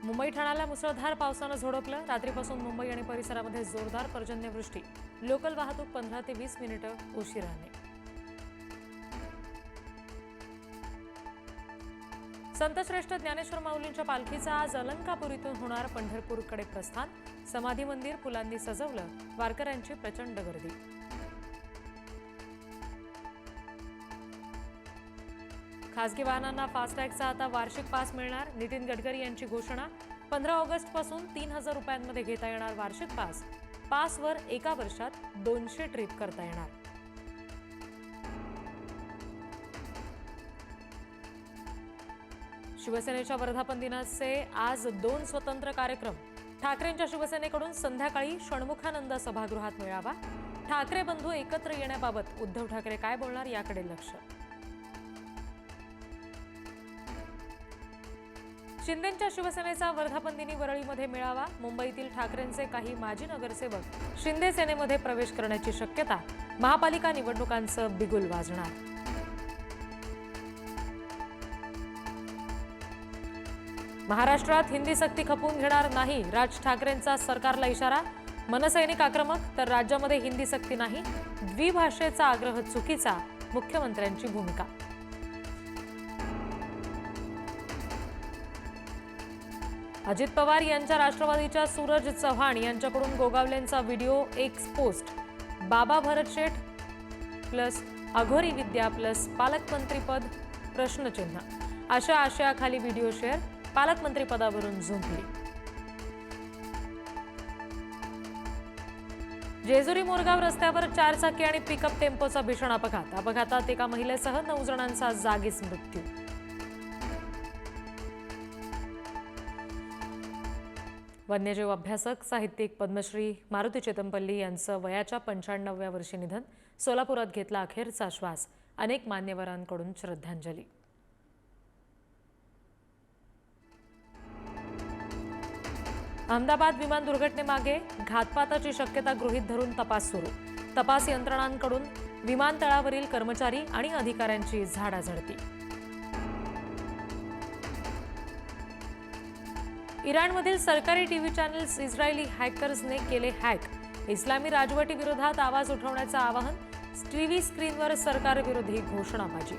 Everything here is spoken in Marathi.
मुंबई ठाण्याला मुसळधार पावसानं झोडपलं। रात्रीपासून मुंबई आणि परिसरामध्ये जोरदार पर्जन्यवृष्टी। लोकल वाहतूक 15 ते 20 मिनिटं उशिराने। संतश्रेष्ठ ज्ञानेश्वर माऊलींच्या पालखीचा आज अलंकापूर इथून होणार पंढरपूरकडे प्रस्थान। समाधी मंदिर फुलांनी सजवलं, वारकऱ्यांची प्रचंड गर्दी। खासगी वाहनांना फास्टॅगचा आता वार्षिक पास मिळणार। नितीन गडकरी यांची घोषणा। 15 ऑगस्टपासून 3000 रुपयांमध्ये घेता येणार वार्षिक पास। पासवर एका वर्षात 200 ट्रिप करता येणार। शिवसेनेच्या वर्धापन दिनाचे आज 2 स्वतंत्र कार्यक्रम। ठाकरेंच्या शिवसेनेकडून संध्याकाळी षण्मुखानंद सभागृहात मेळावा। ठाकरे बंधू एकत्र येण्याबाबत उद्धव ठाकरे काय बोलणार याकडे लक्ष। शिंदेंच्या शिवसेनेचा वर्धापन दिनी वरळीमध्ये मेळावा। मुंबईतील ठाकरेंचे काही माजी नगरसेवक शिंदे सेनेमध्ये प्रवेश करण्याची शक्यता। महापालिका निवडणुकांचं बिगुल वाजणार। महाराष्ट्रात हिंदी सक्ती खपवून घेणार नाही, राज ठाकरेंचा सरकारला इशारा। मनसैनिक आक्रमक तर राज्यामध्ये हिंदी सक्ती नाही, द्विभाषेचा आग्रह चुकीचा, मुख्यमंत्र्यांची भूमिका। अजित पवार यांच्या राष्ट्रवादीच्या सूरज चव्हाण यांच्याकडून गोगावलेंचा व्हिडिओ एक्स पोस्ट। बाबा भरत शेठ प्लस अघोरी विद्या प्लस पालकमंत्रीपद प्रश्नचिन्ह अशा आशयाखाली व्हिडिओ शेअर। पालकमंत्रीपदावरून झुंपली। जेजुरी मोरगाव रस्त्यावर 4 चाकी आणि पिकअप टेम्पोचा भीषण अपघात। अपघातात एका महिलेसह 9 जणांचा जागीच मृत्यू। वन्यजीव अभ्यासक साहित्यिक पद्मश्री मारुती चेतमपल्ली यांचं वयाच्या 95व्या वर्षी निधन। सोलापुरात घेतला अखेरचा श्वास। अनेक मान्यवरांकडून श्रद्धांजली। अहमदाबाद विमान दुर्घटनेमागे घातपाताची शक्यता गृहीत धरून तपास सुरू। तपास यंत्रणांकडून विमानतळावरील कर्मचारी आणि अधिकाऱ्यांची झाडाझडती। इराणमधील सरकारी टीव्ही चॅनल्स इस्रायली हॅकर्सने केले हॅक। इस्लामी राजवटीविरोधात आवाज उठवण्याचं आवाहन। टीव्ही स्क्रीनवर सरकारविरोधी घोषणाबाजी।